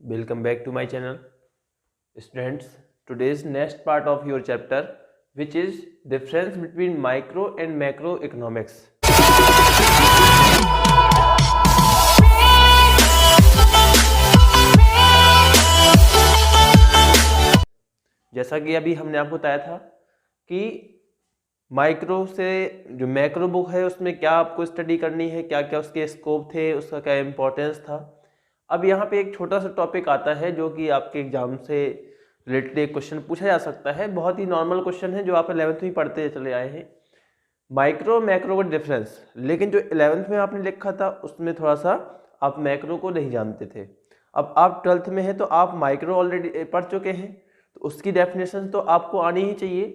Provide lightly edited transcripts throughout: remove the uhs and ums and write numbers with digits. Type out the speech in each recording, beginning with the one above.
Welcome back to my channel. Students, today's next part of your chapter, which is difference between micro and macroeconomics. जैसा कि अभी हमने आपको बताया था कि माइक्रो से जो मैक्रो बुक है उसमें क्या आपको स्टडी करनी है, क्या क्या उसके स्कोप थे, उसका क्या इम्पोर्टेंस था। अब यहाँ पे एक छोटा सा टॉपिक आता है जो कि आपके एग्जाम से रिलेटेड एक क्वेश्चन पूछा जा सकता है। बहुत ही नॉर्मल क्वेश्चन है जो आप 11th में पढ़ते चले आए हैं, माइक्रो मैक्रो का डिफरेंस। लेकिन जो 11th में आपने लिखा था उसमें थोड़ा सा आप मैक्रो को नहीं जानते थे। अब आप 12th में हैं तो आप माइक्रो ऑलरेडी पढ़ चुके हैं, तो उसकी डेफिनेशन तो आपको आनी ही चाहिए।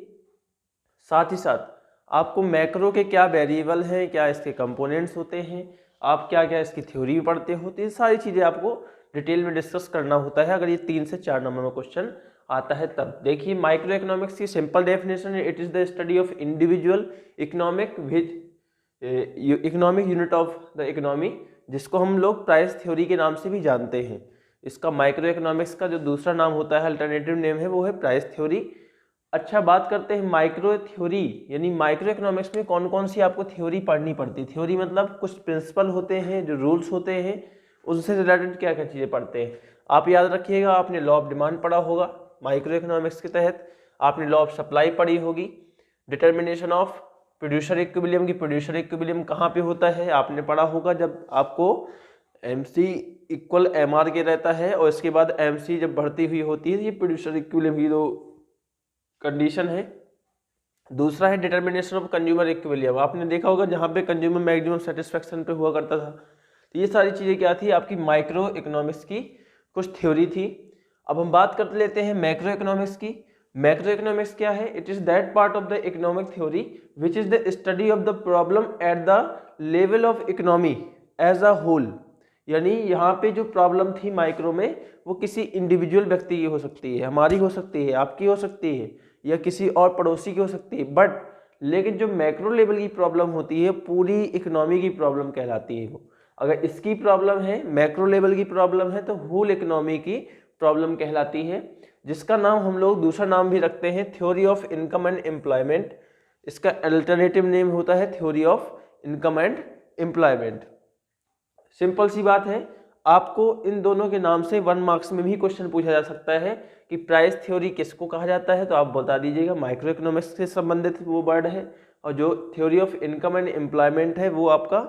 साथ ही साथ आपको मैक्रो के क्या वेरिएबल हैं, क्या इसके कंपोनेंट्स होते हैं, आप क्या क्या इसकी थ्योरी पढ़ते हो, तो ये सारी चीज़ें आपको डिटेल में डिस्कस करना होता है अगर ये 3 से 4 नंबर में क्वेश्चन आता है तब। देखिए, माइक्रो इकोनॉमिक्स की सिंपल डेफिनेशन है, it is the study of individual economic economic unit of the economy, जिसको हम लोग प्राइस थ्योरी के नाम से भी जानते हैं। इसका माइक्रो इकोनॉमिक्स का जो दूसरा नाम होता है, अल्टरनेटिव नेम है, वो है प्राइस थ्योरी। अच्छा, बात करते हैं माइक्रो थ्योरी, यानी माइक्रो इकोनॉमिक्स में कौन कौन सी आपको थ्योरी पढ़नी पड़ती है। थ्योरी मतलब कुछ प्रिंसिपल होते हैं, जो रूल्स होते हैं, उनसे रिलेटेड क्या क्या चीज़ें पढ़ते हैं। आप याद रखिएगा, आपने लॉ ऑफ डिमांड पढ़ा होगा माइक्रो इकोनॉमिक्स के तहत, आपने लॉ ऑफ सप्लाई पढ़ी होगी, डिटर्मिनेशन ऑफ प्रोड्यूसर इक्विलिब्रियम की प्रोड्यूसर इक्विलिब्रियम कहाँ पे होता है आपने पढ़ा होगा, जब आपको MC इक्वल MR के रहता है और इसके बाद MC जब बढ़ती हुई होती है, ये प्रोड्यूसर इक्विलिब्रियम की दो कंडीशन है। दूसरा है डिटर्मिनेशन ऑफ कंज्यूमर इक्विलिब्रियम, आपने देखा होगा जहाँ पे कंज्यूमर मैक्सिमम सेटिस्फेक्शन पे हुआ करता था। तो ये सारी चीज़ें क्या थी, आपकी माइक्रो इकोनॉमिक्स की कुछ थ्योरी थी। अब हम बात कर लेते हैं मैक्रो इकोनॉमिक्स की। मैक्रो इकोनॉमिक्स क्या है? It is that part of the economic theory which is the study of the problem at the level of economy as a whole. यानी यहाँ पे जो प्रॉब्लम थी माइक्रो में, वो किसी इंडिविजुअल व्यक्ति की हो सकती है, हमारी हो सकती है, आपकी हो सकती है, या किसी और पड़ोसी की हो सकती है। बट लेकिन जो मैक्रो लेवल की प्रॉब्लम होती है, पूरी इकोनॉमी की प्रॉब्लम कहलाती है वो। अगर इसकी प्रॉब्लम है, मैक्रो लेवल की प्रॉब्लम है, तो होल इकोनॉमी की प्रॉब्लम कहलाती है, जिसका नाम हम लोग दूसरा नाम भी रखते हैं theory of income and employment. इसका अल्टरनेटिव नेम होता है theory of income and employment. Simple सी बात है, आपको इन दोनों के नाम से 1 मार्क्स में भी क्वेश्चन पूछा जा सकता है कि प्राइस थ्योरी किसको कहा जाता है, तो आप बता दीजिएगा माइक्रो इकोनॉमिक्स से संबंधित वो वर्ड है, और जो theory of income and employment है वो आपका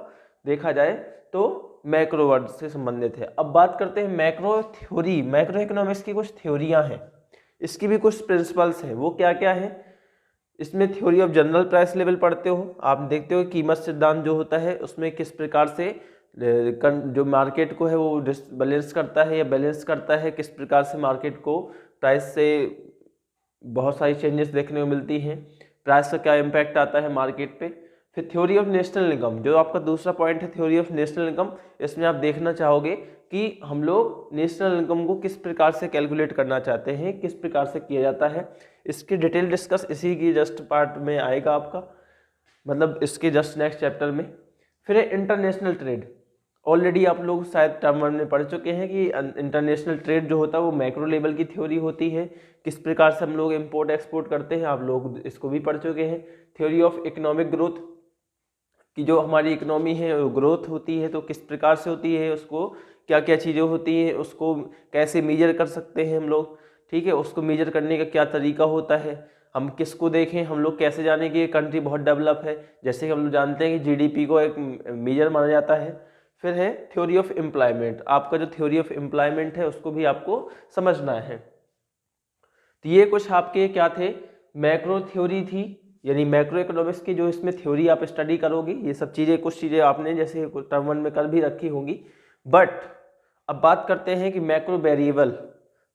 देखा जाए तो मैक्रो वर्ड से संबंधित है। अब बात करते हैं मैक्रो थ्योरी। मैक्रो इकोनॉमिक्स की कुछ थ्योरियाँ हैं, इसकी भी कुछ प्रिंसिपल्स हैं। वो क्या क्या है? इसमें theory of general price level पढ़ते हो, आप देखते हो कीमत सिद्धांत जो होता है उसमें किस प्रकार से जो मार्केट को है वो बैलेंस करता है या बैलेंस करता है, किस प्रकार से मार्केट को प्राइस से बहुत सारी चेंजेस देखने को मिलती हैं, प्राइस का क्या इम्पैक्ट आता है मार्केट पे। फिर थ्योरी ऑफ नेशनल इनकम, जो आपका दूसरा पॉइंट है थ्योरी ऑफ नेशनल इनकम। इसमें आप देखना चाहोगे कि हम लोग नेशनल इनकम को किस प्रकार से कैलकुलेट करना चाहते हैं, किस प्रकार से किया जाता है। इसकी डिटेल डिस्कस इसी की जस्ट पार्ट में आएगा आपका, मतलब इसके जस्ट नेक्स्ट चैप्टर में। फिर है इंटरनेशनल ट्रेड। ऑलरेडी आप लोग शायद टर्म 1 में पढ़ चुके हैं कि इंटरनेशनल ट्रेड जो होता है वो मैक्रो लेवल की थ्योरी होती है, किस प्रकार से हम लोग इंपोर्ट एक्सपोर्ट करते हैं, आप लोग इसको भी पढ़ चुके हैं। थ्योरी ऑफ इकोनॉमिक ग्रोथ, कि जो हमारी इकोनॉमी है वो ग्रोथ होती है तो किस प्रकार से होती है, उसको क्या क्या चीज़ें होती हैं, उसको कैसे मेजर कर सकते हैं हम लोग, ठीक है, उसको मेजर करने का क्या तरीका होता है, हम किसको देखें, हम लोग कैसे जाने कि ये कंट्री बहुत डेवलप है। जैसे कि हम लोग जानते हैं कि GDP को एक मेजर माना जाता है। फिर है थ्योरी ऑफ एम्प्लॉयमेंट, आपका जो थ्योरी ऑफ एम्प्लॉयमेंट है उसको भी आपको समझना है। तो ये कुछ आपके क्या थे, मैक्रो थ्योरी थी, यानी मैक्रो इकोनॉमिक्स की जो इसमें थ्योरी आप स्टडी करोगे। ये सब चीज़ें कुछ चीज़ें आपने जैसे टर्म 1 में कर भी रखी होंगी। बट अब बात करते हैं कि मैक्रो वेरिएबल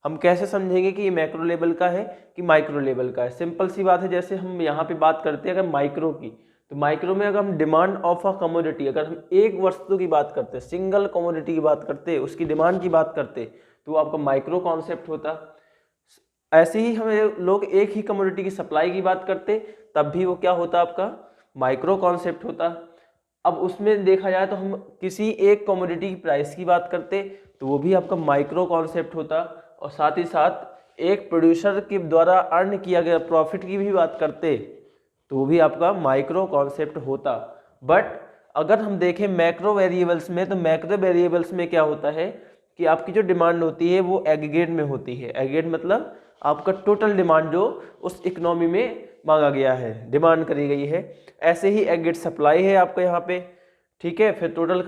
हम कैसे समझेंगे कि ये मैक्रो लेवल का है कि माइक्रो लेवल का है। सिंपल सी बात है, जैसे हम यहाँ पे बात करते हैं अगर माइक्रो की, तो माइक्रो में अगर हम डिमांड ऑफ अ कमोडिटी, अगर हम एक वस्तु की बात करते हैं, सिंगल कमोडिटी की बात करते हैं, उसकी डिमांड की बात करते, तो आपका माइक्रो कॉन्सेप्ट होता। ऐसे ही हमें लोग एक ही कमोडिटी की सप्लाई की बात करते, तब भी वो क्या होता, आपका माइक्रो कॉन्सेप्ट होता। अब उसमें देखा जाए तो हम किसी एक कमोडिटी की प्राइस की बात करते, तो वो भी आपका माइक्रो कॉन्सेप्ट होता। और साथ ही साथ एक प्रोड्यूसर के द्वारा अर्न किया गया प्रॉफिट की भी बात करते तो वो भी आपका माइक्रो कॉन्सेप्ट होता। बट अगर हम देखें मैक्रो वेरिएबल्स में, तो मैक्रो वेरिएबल्स में क्या होता है कि आपकी जो डिमांड होती है वो एग्रीगेट में होती है। एग्रीगेट मतलब आपका टोटल डिमांड जो उस इकोनॉमी में मांगा गया है, डिमांड करी गई है। ऐसे ही एग्रीगेट सप्लाई है आपका यहाँ पे, ठीक है। फिर टोटल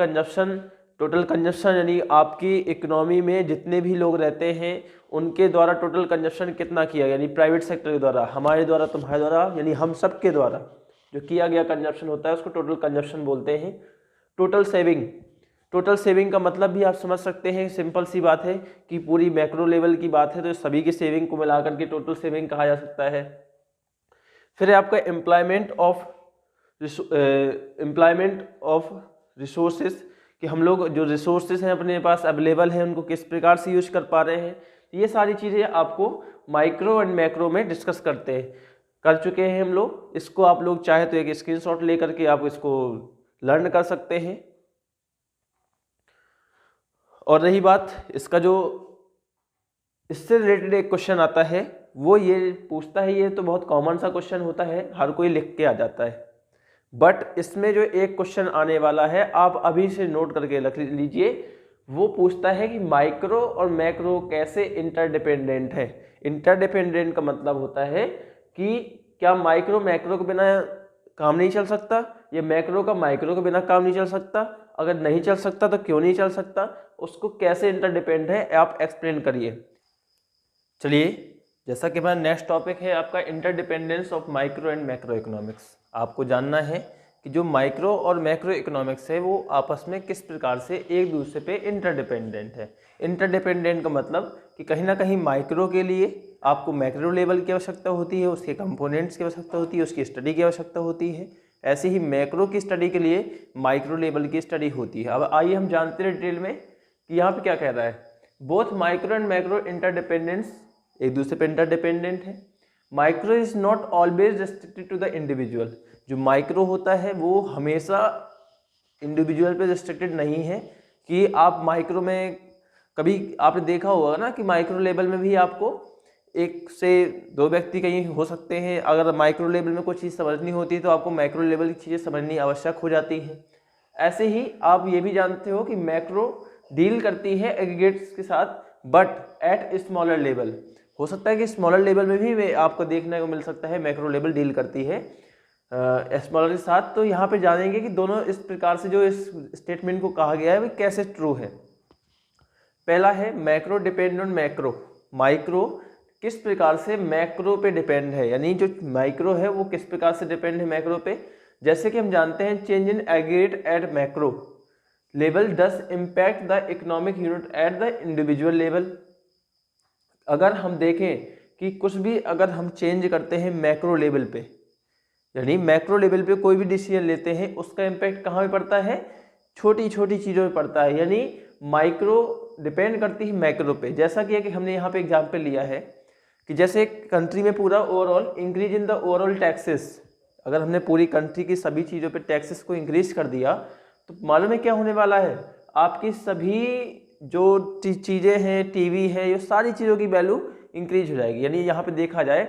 कंजप्शन यानी आपकी इकोनॉमी में जितने भी लोग रहते हैं उनके द्वारा टोटल कंजप्शन कितना किया, यानी प्राइवेट सेक्टर के द्वारा, हमारे द्वारा, तुम्हारे द्वारा, यानी हम सब के द्वारा जो किया गया कंजप्शन होता है उसको टोटल कंजप्शन बोलते हैं। टोटल सेविंग का मतलब भी आप समझ सकते हैं, सिंपल सी बात है कि पूरी मैक्रो लेवल की बात है तो सभी की सेविंग को मिलाकर के टोटल सेविंग कहा जा सकता है। फिर है आपका एम्प्लॉयमेंट ऑफ रिसोर्सेज, कि हम लोग जो रिसोर्सेज हैं अपने पास अवेलेबल हैं उनको किस प्रकार से यूज कर पा रहे हैं। ये सारी चीज़ें आपको माइक्रो एंड मैक्रो में डिस्कस कर चुके हैं हम लोग। इसको आप लोग चाहे तो एक स्क्रीनशॉट लेकर के आप इसको लर्न कर सकते हैं। और रही बात इसका जो इससे रिलेटेड एक क्वेश्चन आता है वो ये पूछता है, ये तो बहुत कॉमन सा क्वेश्चन होता है, हर कोई लिख के आ जाता है, बट इसमें जो एक क्वेश्चन आने वाला है आप अभी से नोट करके रख लीजिए। वो पूछता है कि माइक्रो और मैक्रो कैसे इंटरडिपेंडेंट है। इंटरडिपेंडेंट का मतलब होता है कि क्या माइक्रो मैक्रो के बिना काम नहीं चल सकता, या मैक्रो का माइक्रो के बिना काम नहीं चल सकता। अगर नहीं चल सकता तो क्यों नहीं चल सकता, उसको कैसे इंटरडिपेंड है आप एक्सप्लेन करिए। चलिए, जैसा कि हमारा नेक्स्ट टॉपिक है आपका interdependence of micro and macro economics. आपको जानना है कि जो माइक्रो और मैक्रो इकोनॉमिक्स है वो आपस में किस प्रकार से एक दूसरे पे इंटरडिपेंडेंट है। इंटरडिपेंडेंट का मतलब कि कहीं ना कहीं माइक्रो के लिए आपको मैक्रो लेवल की आवश्यकता होती है, उसके कंपोनेंट्स की आवश्यकता होती है, उसकी स्टडी की आवश्यकता होती है। ऐसे ही मैक्रो की स्टडी के लिए माइक्रो लेवल की स्टडी होती है। अब आइए हम जानते हैं डिटेल में कि यहाँ पे क्या कह रहा है। Both micro and macro interdependence, एक दूसरे पे इंटरडिपेंडेंट है। Micro is not always restricted to the individual. जो माइक्रो होता है वो हमेशा इंडिविजुअल पे रिस्ट्रिक्टेड नहीं है कि आप माइक्रो में, कभी आपने देखा होगा ना कि माइक्रो लेवल में भी आपको एक से दो व्यक्ति कहीं हो सकते हैं। अगर माइक्रो लेवल में कोई चीज़ समझनी होती है तो आपको मैक्रो लेवल की चीज़ें समझनी आवश्यक हो जाती हैं। ऐसे ही आप ये भी जानते हो कि मैक्रो डील करती है एग्रीगेट्स के साथ, बट एट स्मॉलर लेवल। हो सकता है कि स्मॉलर लेवल में भी आपको देखने को मिल सकता है मैक्रो लेवल डील करती है स्मॉलर के साथ। तो यहाँ पे जानेंगे कि दोनों इस प्रकार से जो इस स्टेटमेंट को कहा गया है वो कैसे ट्रू है। पहला है macro depend on macro. Micro किस प्रकार से मैक्रो पे डिपेंड है, यानी जो माइक्रो है वो किस प्रकार से डिपेंड है मैक्रो पे। जैसे कि हम जानते हैं change in aggregate at macro level does impact the economic unit at the individual level. अगर हम देखें कि कुछ भी अगर हम चेंज करते हैं मैक्रो लेवल पे, यानी मैक्रो लेवल पे कोई भी डिसीजन लेते हैं उसका इम्पैक्ट कहाँ पे पड़ता है, छोटी छोटी चीज़ों पे पड़ता है। यानी माइक्रो डिपेंड करती है मैक्रो पे। जैसा कि हमने यहाँ पे एग्जाम्पल लिया है कि जैसे एक कंट्री में पूरा overall increase in the overall taxes, अगर हमने पूरी कंट्री की सभी चीज़ों पे टैक्सेस को इंक्रीज कर दिया तो मालूम है क्या होने वाला है, आपकी सभी जो चीज़ें हैं, टीवी है, ये सारी चीज़ों की वैल्यू इंक्रीज हो जाएगी। यानी यहाँ पे देखा जाए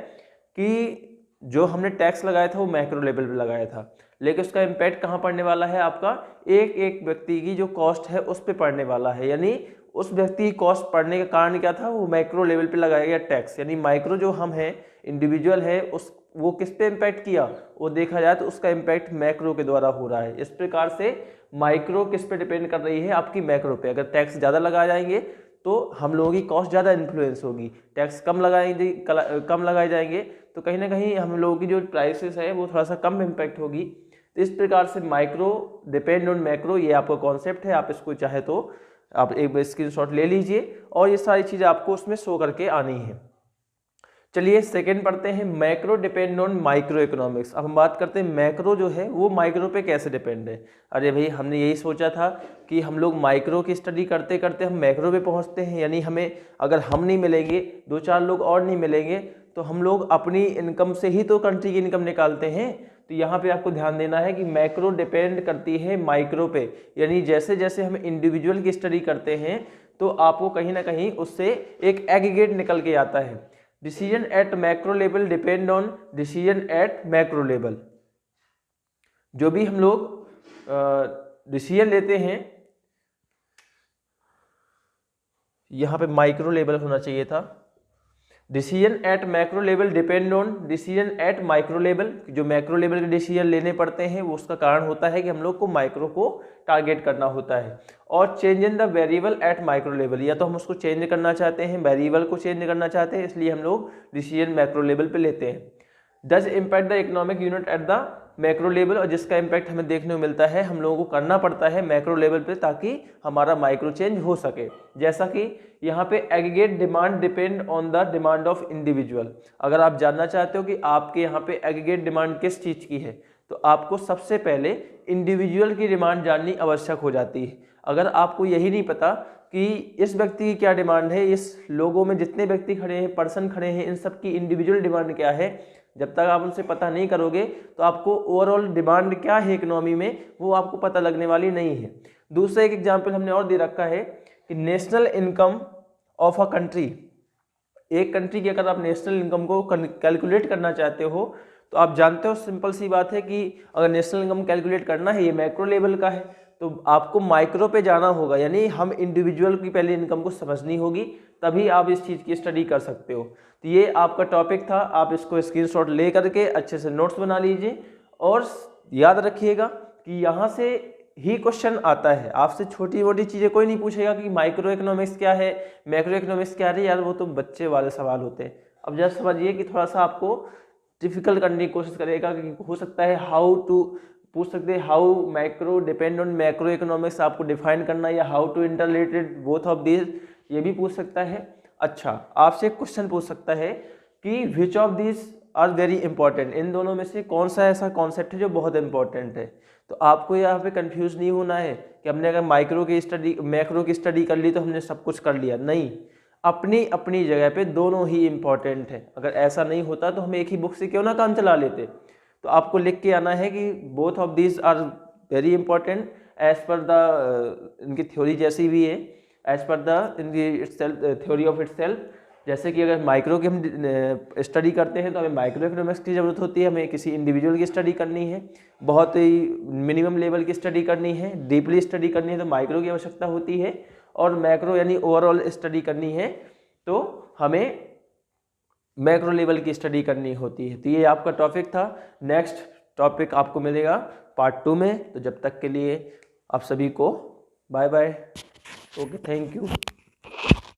कि जो हमने टैक्स लगाया था वो मैक्रो लेवल पे लगाया था, लेकिन उसका इम्पैक्ट कहाँ पड़ने वाला है, आपका एक एक व्यक्ति की जो कॉस्ट है उस पर पड़ने वाला है। यानी उस व्यक्ति की कॉस्ट पड़ने का कारण क्या था, वो मैक्रो लेवल पे लगाया गया टैक्स। यानी माइक्रो जो हम हैं, इंडिविजुअल है, उस वो किस पे इम्पैक्ट किया, वो देखा जाए तो उसका इम्पैक्ट मैक्रो के द्वारा हो रहा है। इस प्रकार से माइक्रो किस पे डिपेंड कर रही है, आपकी मैक्रो पे। अगर टैक्स ज़्यादा लगाए जाएंगे तो हम लोगों की कॉस्ट ज़्यादा इन्फ्लुएंस होगी, टैक्स कम लगाए जाएंगे तो कहीं ना कहीं हम लोगों की जो प्राइसेस है वो थोड़ा सा कम इम्पैक्ट होगी। तो इस प्रकार से माइक्रो डिपेंड ऑन मैक्रो, ये आपका कॉन्सेप्ट है। आप इसको चाहे तो आप एक स्क्रीनशॉट ले लीजिए और ये सारी चीज़ें आपको उसमें शो करके आनी है। चलिए सेकंड पढ़ते हैं, macro depend on micro economics. अब हम बात करते हैं मैक्रो जो है वो माइक्रो पे कैसे डिपेंड है। अरे भाई, हमने यही सोचा था कि हम लोग माइक्रो की स्टडी करते करते हम मैक्रो पे पहुंचते हैं। यानी हमें अगर हम नहीं मिलेंगे, दो चार लोग और नहीं मिलेंगे, तो हम लोग अपनी इनकम से ही तो कंट्री की इनकम निकालते हैं। तो यहाँ पे आपको ध्यान देना है कि मैक्रो डिपेंड करती है माइक्रो पे। यानी जैसे जैसे हम इंडिविजुअल की स्टडी करते हैं तो आपको कहीं ना कहीं उससे एक एग्रीगेट निकल के आता है। Decision at macro level depend on decision at macro level. जो भी हम लोग डिसीजन लेते हैं, यहाँ पे माइक्रो लेवल होना चाहिए था। Decision at macro level depend on decision at micro level. जो मैक्रो लेवल के डिसीजन लेने पड़ते हैं वो उसका कारण होता है कि हम लोग को माइक्रो को टारगेट करना होता है। और change in the variable eight micro level, या तो हम उसको चेंज करना चाहते हैं, वेरिएबल को चेंज करना चाहते हैं, इसलिए हम लोग डिसीजन मैक्रो लेवल पे लेते हैं। Does impact the economic unit at the macro level, और जिसका इम्पैक्ट हमें देखने को मिलता है हम लोगों को करना पड़ता है मैक्रो लेवल पे ताकि हमारा माइक्रो चेंज हो सके। जैसा कि यहाँ पे aggregate demand depend on the demand of individual. अगर आप जानना चाहते हो कि आपके यहाँ पे एग्रीगेट डिमांड किस चीज़ की है, तो आपको सबसे पहले इंडिविजुअल की डिमांड जाननी आवश्यक हो जाती है। अगर आपको यही नहीं पता कि इस व्यक्ति की क्या डिमांड है, इस लोगों में जितने व्यक्ति खड़े हैं, पर्सन खड़े हैं, इन सब की इंडिविजुअल डिमांड क्या है, जब तक आप उनसे पता नहीं करोगे तो आपको ओवरऑल डिमांड क्या है इकोनॉमी में वो आपको पता लगने वाली नहीं है। दूसरा एक एग्जाम्पल हमने और दे रखा है कि national income of a country. एक कंट्री की अगर आप नेशनल इनकम को कैलकुलेट करना चाहते हो तो आप जानते हो, सिंपल सी बात है कि अगर नेशनल इनकम कैलकुलेट करना है, ये मैक्रो लेवल का है, तो आपको माइक्रो पे जाना होगा, यानी हम इंडिविजुअल की पहले इनकम को समझनी होगी, तभी आप इस चीज़ की स्टडी कर सकते हो। तो ये आपका टॉपिक था, आप इसको स्क्रीनशॉट ले करके अच्छे से नोट्स बना लीजिए और याद रखिएगा कि यहाँ से ही क्वेश्चन आता है। आपसे छोटी मोटी चीज़ें कोई नहीं पूछेगा कि माइक्रो इकोनॉमिक्स क्या है, मैक्रो इकोनॉमिक्स क्या है, यार वो तो बच्चे वाले सवाल होते हैं। अब जस्ट समझिए कि थोड़ा सा आपको डिफिकल्ट करने की कोशिश करेगा कि हो सकता है हाउ टू पूछ सकते हैं, how micro depend on macro economics आपको डिफाइन करना, या how to interrelated both of these, ये भी पूछ सकता है। अच्छा, आपसे एक क्वेश्चन पूछ सकता है कि which of these are very important, इन दोनों में से कौन सा ऐसा कॉन्सेप्ट है जो बहुत इंपॉर्टेंट है। तो आपको यहाँ पे कंफ्यूज नहीं होना है कि हमने अगर मैक्रो की स्टडी कर ली तो हमने सब कुछ कर लिया, नहीं, अपनी अपनी जगह पे दोनों ही इम्पॉर्टेंट है। अगर ऐसा नहीं होता तो हम एक ही बुक से क्यों ना काम चला लेते। तो आपको लिख के आना है कि both of these are very important as पर द इनकी थ्योरी जैसी भी है, एज पर द इनकी थ्योरी ऑफ इटसेल्फ। जैसे कि अगर माइक्रो की हम स्टडी करते हैं तो हमें माइक्रो इकोनॉमिक्स की ज़रूरत होती है, हमें किसी इंडिविजुअल की स्टडी करनी है, बहुत ही मिनिमम लेवल की स्टडी करनी है, डीपली स्टडी करनी है तो माइक्रो की आवश्यकता होती है, और मैक्रो यानी ओवरऑल स्टडी करनी है तो हमें मैक्रो लेवल की स्टडी करनी होती है। तो ये आपका टॉपिक था। नेक्स्ट टॉपिक आपको मिलेगा पार्ट 2 में। तो जब तक के लिए आप सभी को bye bye, okay, thank you.